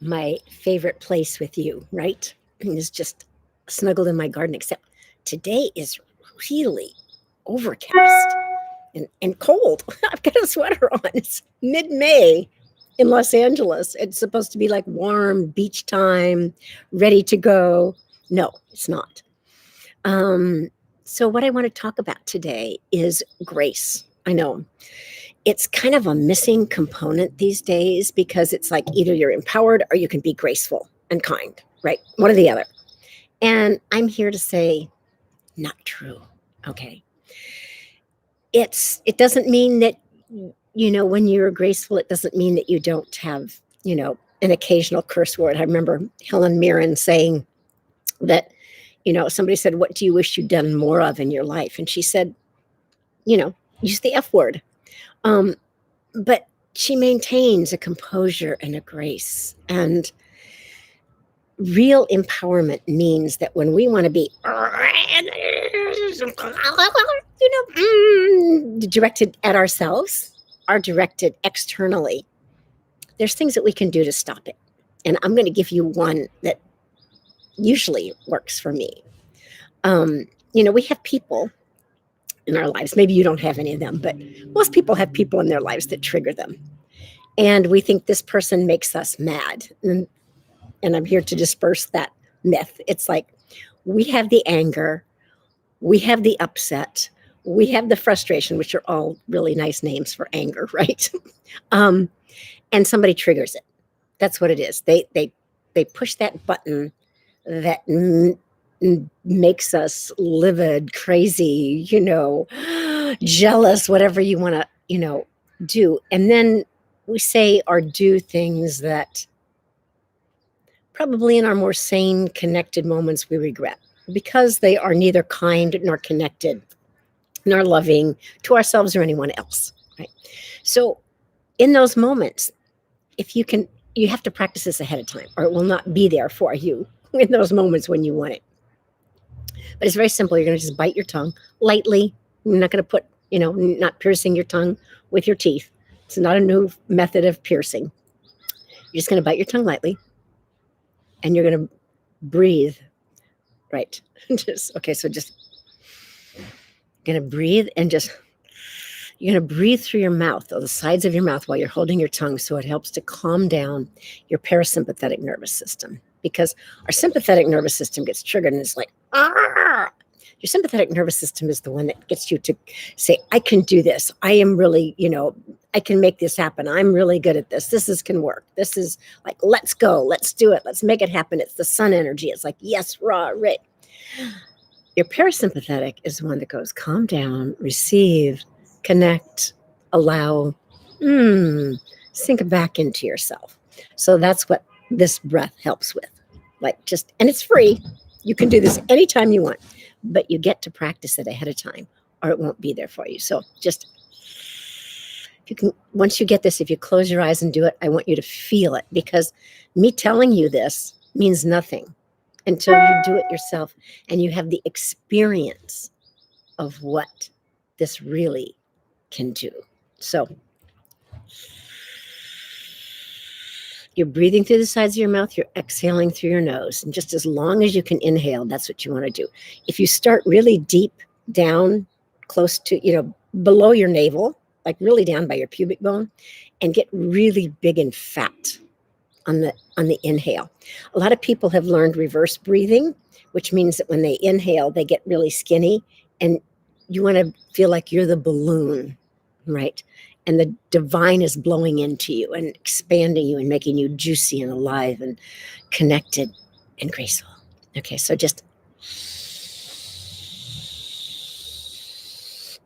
My favorite place with you, right? Is just snuggled in my garden, except today is really overcast and cold. I've got a sweater on. It's mid May in Los Angeles. It's supposed to be like warm beach time, ready to go. No, it's not. Um, so, what I want to talk about today is grace. I know it's kind of a missing component these days because it's like either you're empowered or you can be graceful and kind, right? One or the other. And I'm here to say, not true. Okay. It doesn't mean that, when you're graceful, it doesn't mean that you don't have, an occasional curse word. I remember Helen Mirren saying that, somebody said, what do you wish you'd done more of in your life? And she said, use the F word. Um, but she maintains a composure and a grace. And real empowerment means that when we want to be, directed at ourselves, are directed externally, there's things that we can do to stop it. And I'm going to give you one that usually works for me. We have people in our lives. Maybe you don't have any of them, but most people have people in their lives that trigger them. And we think this person makes us mad. And I'm here to disperse that myth. It's like we have the anger, we have the upset, we have the frustration, which are all really nice names for anger, right? um, and somebody triggers it. That's what it is. They push that button that makes us livid, crazy, jealous, whatever you want to, do. And then we say or do things that probably in our more sane, connected moments we regret because they are neither kind nor connected nor loving to ourselves or anyone else. Right. So in those moments, if you have to practice this ahead of time or it will not be there for you in those moments when you want it. But it's very simple. You're going to just bite your tongue lightly. You're not going to put, not piercing your tongue with your teeth. It's not a new method of piercing. You're just going to bite your tongue lightly and you're going to breathe. Right. So just going to breathe and you're going to breathe through your mouth or the sides of your mouth while you're holding your tongue. So it helps to calm down your parasympathetic nervous system because our sympathetic nervous system gets triggered and it's like, ah. Your sympathetic nervous system is the one that gets you to say, I can do this. I am really, I can make this happen. I'm really good at this. This can work. This is like, let's go. Let's do it. Let's make it happen. It's the sun energy. It's like, yes, rah, right. Your parasympathetic is the one that goes, calm down, receive, connect, allow, sink back into yourself. So that's what this breath helps with. And it's free. You can do this anytime you want, but you get to practice it ahead of time or it won't be there for you. So just, if you can, once you get this, if you close your eyes and do it, I want you to feel it because me telling you this means nothing until you do it yourself and you have the experience of what this really can do. So you're breathing through the sides of your mouth, you're exhaling through your nose. And just as long as you can inhale, that's what you want to do. If you start really deep down, close to, below your navel, like really down by your pubic bone, and get really big and fat on the inhale. A lot of people have learned reverse breathing, which means that when they inhale, they get really skinny and you want to feel like you're the balloon, right? And the divine is blowing into you and expanding you and making you juicy and alive and connected and graceful. Okay, so just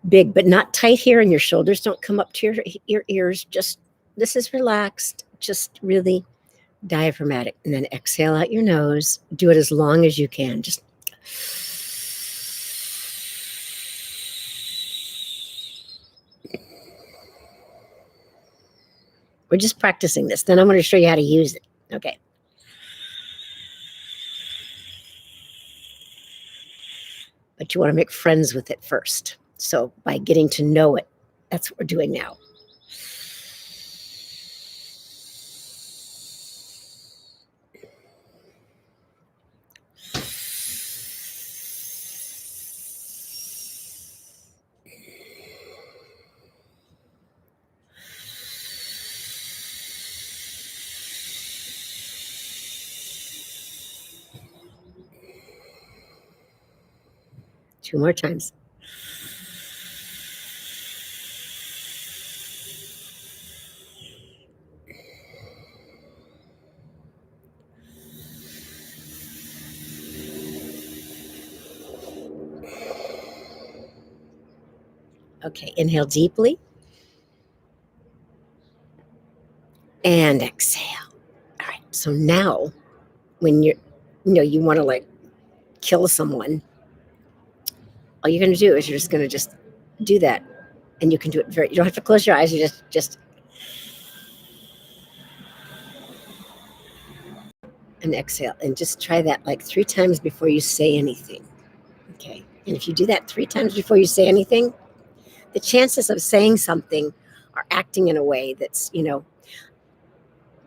big, but not tight here, and your shoulders don't come up to your ears. Just, this is relaxed, just really diaphragmatic. And then exhale out your nose. Do it as long as you can. Just we're just practicing this. Then I'm going to show you how to use it. Okay. But you want to make friends with it first. So by getting to know it, that's what we're doing now. 2 more times. Okay, inhale deeply and exhale. All right, so now when you want to like kill someone, all you're going to do is you're just going to just do that. And you can do it you don't have to close your eyes. You just, and exhale. And just try that like 3 times before you say anything. Okay. And if you do that 3 times before you say anything, the chances of saying something or acting in a way that's,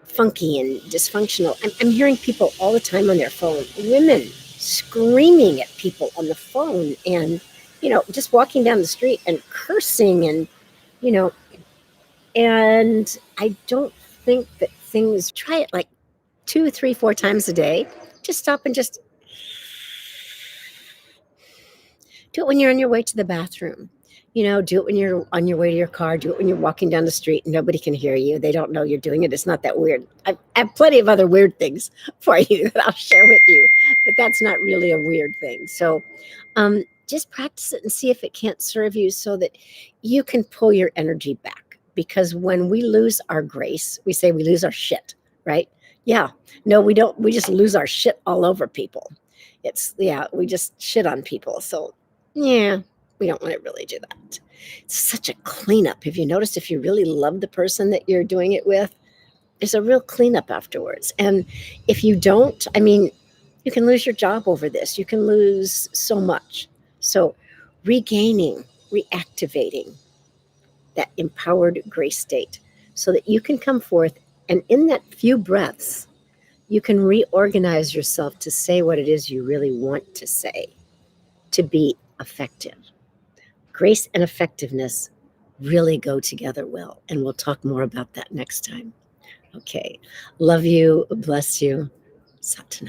funky and dysfunctional. I'm hearing people all the time on their phone, women screaming at people on the phone and, just walking down the street and cursing and, you know, and I don't think that things, try it like 2, 3, 4 times a day. Just stop and just do it when you're on your way to the bathroom. Do it when you're on your way to your car. Do it when you're walking down the street and nobody can hear you. They don't know you're doing it. It's not that weird. I have plenty of other weird things for you that I'll share with you, but that's not really a weird thing. So just practice it and see if it can't serve you so that you can pull your energy back. Because when we lose our grace, we say we lose our shit, right? Yeah. No, we don't. We just lose our shit all over people. We just shit on people. So, yeah, we don't want to really do that. It's such a cleanup. Have you noticed if you really love the person that you're doing it with, there's a real cleanup afterwards. And if you don't, you can lose your job over this. You can lose so much. So, regaining, reactivating that empowered grace state so that you can come forth and in that few breaths, you can reorganize yourself to say what it is you really want to say to be effective. Grace and effectiveness really go together well. And we'll talk more about that next time. Okay. Love you. Bless you. Satnam.